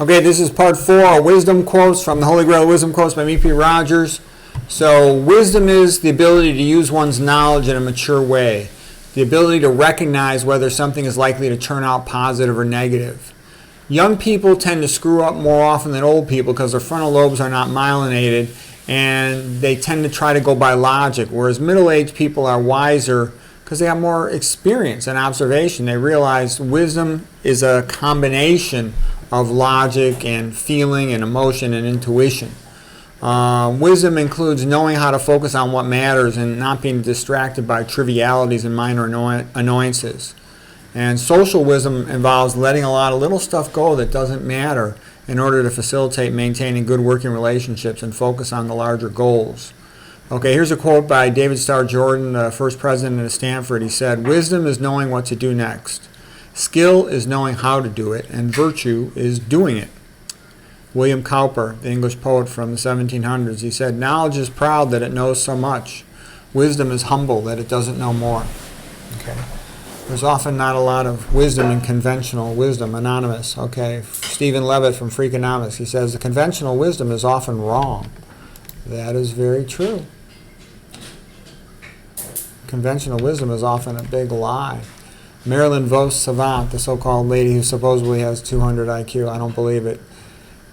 Okay, this is part 4, wisdom quotes from the Holy Grail Wisdom Quotes by E.P. Rogers. So wisdom is the ability to use one's knowledge in a mature way, the ability to recognize whether something is likely to turn out positive or negative. Young people tend to screw up more often than old people because their frontal lobes are not myelinated and they tend to try to go by logic, whereas middle-aged people are wiser because they have more experience and observation. They realize wisdom is a combination of logic and feeling and emotion and intuition. Wisdom includes knowing how to focus on what matters and not being distracted by trivialities and minor annoyances. And social wisdom involves letting a lot of little stuff go that doesn't matter in order to facilitate maintaining good working relationships and focus on the larger goals. Okay, here's a quote by David Starr Jordan, the first president of Stanford. He said, "Wisdom is knowing what to do next. Skill is knowing how to do it, and virtue is doing it." William Cowper, the English poet from the 1700s, he said, "Knowledge is proud that it knows so much. Wisdom is humble that it doesn't know more." Okay. There's often not a lot of wisdom in conventional wisdom. Anonymous. Okay. Stephen Levitt from Freakonomics, he says, "The conventional wisdom is often wrong." That is very true. Conventional wisdom is often a big lie. Marilyn Vos Savant, the so-called lady who supposedly has 200 IQ, I don't believe it.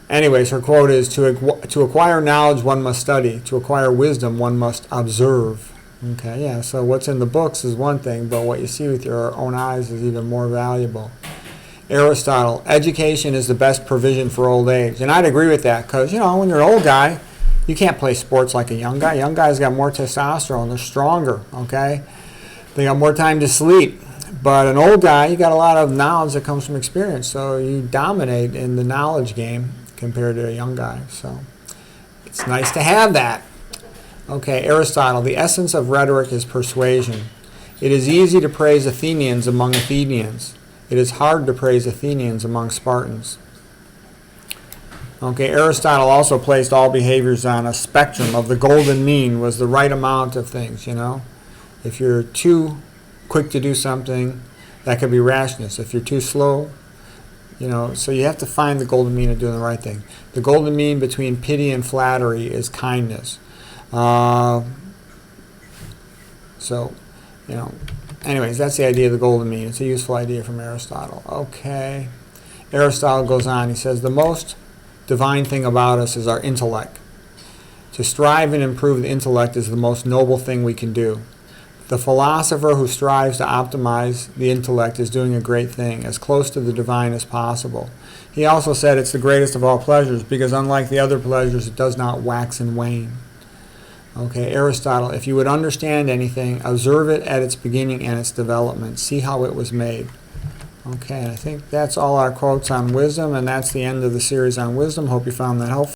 Anyways, her quote is, to acquire knowledge, one must study. To acquire wisdom, one must observe. Okay, yeah, so what's in the books is one thing, but what you see with your own eyes is even more valuable. Aristotle, education is the best provision for old age. And I'd agree with that because, when you're an old guy, you can't play sports like a young guy. Young guys got more testosterone. They're stronger, okay? They got more time to sleep. But an old guy, you got a lot of knowledge that comes from experience. So you dominate in the knowledge game compared to a young guy. So it's nice to have that. Okay, Aristotle, the essence of rhetoric is persuasion. It is easy to praise Athenians among Athenians. It is hard to praise Athenians among Spartans. Okay, Aristotle also placed all behaviors on a spectrum of the golden mean was the right amount of things, If you're too quick to do something, that could be rashness. If you're too slow, so you have to find the golden mean of doing the right thing. The golden mean between pity and flattery is kindness. Anyways, that's the idea of the golden mean. It's a useful idea from Aristotle. Okay. Aristotle goes on. He says, the most divine thing about us is our intellect. To strive and improve the intellect is the most noble thing we can do. The philosopher who strives to optimize the intellect is doing a great thing, as close to the divine as possible. He also said it's the greatest of all pleasures because unlike the other pleasures, it does not wax and wane. Okay, Aristotle, if you would understand anything, observe it at its beginning and its development. See how it was made. Okay, I think that's all our quotes on wisdom, and that's the end of the series on wisdom. Hope you found that helpful.